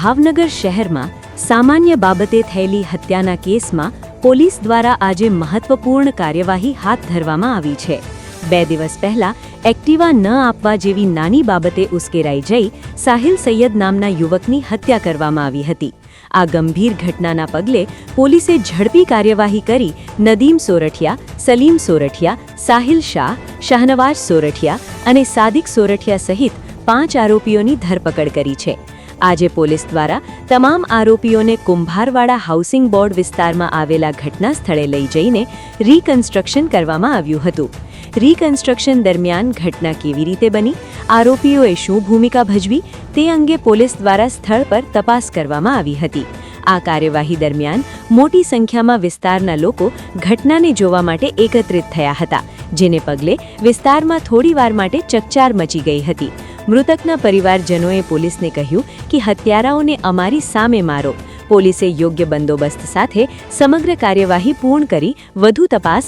ભાવનગર શહેરમાં સામાન્ય બાબતે થયેલી હત્યાના કેસમાં પોલીસ દ્વારા આજે મહત્વપૂર્ણ કાર્યવાહી હાથ ધરવામાં આવી છે। 2 દિવસ પહેલા એક્ટિવા ન આપવા જેવી નાની બાબતે ઉશ્કેરાઈ જઈ સાહિલ સૈયદ નામના યુવકની હત્યા કરવામાં આવી હતી। આ ગંભીર ઘટનાના પગલે પોલીસે ઝડપી કાર્યવાહી કરી નદીમ સોરઠિયા, સલીમ સોરઠિયા, સાહિલ શાહ, શાહનવાજ સોરઠિયા અને સાદિક સોરઠિયા સહિત 5 આરોપીઓની ધરપકડ કરી છે। આજે પોલીસ દ્વારા તમામ આરોપીઓને કુંભારવાડા હાઉસિંગ બોર્ડ વિસ્તારમાં આવેલા ઘટના સ્થળે લઈ જઈને રીકન્સ્ટ્રક્શન કરવામાં આવ્યું હતું। રીકન્સ્ટ્રક્શન દરમિયાન ઘટના કેવી રીતે બની, આરોપીઓએ શું ભૂમિકા ભજવી તે અંગે પોલીસ દ્વારા સ્થળ પર તપાસ કરવામાં આવી હતી। આ કાર્યવાહી દરમિયાન મોટી સંખ્યામાં વિસ્તારના લોકો ઘટનાને જોવા માટે એકત્રિત થયા હતા, જેને પગલે વિસ્તારમાં થોડીવાર માટે ચકચાર મચી ગઈ હતી। મૃતકના પરિવારજનોએ પોલીસને કહ્યું કે હત્યારાઓને અમારી સામે મારો। પોલીસે યોગ્ય બંદોબસ્ત સાથે સમગ્ર કાર્યવાહી પૂર્ણ કરી વધુ તપાસ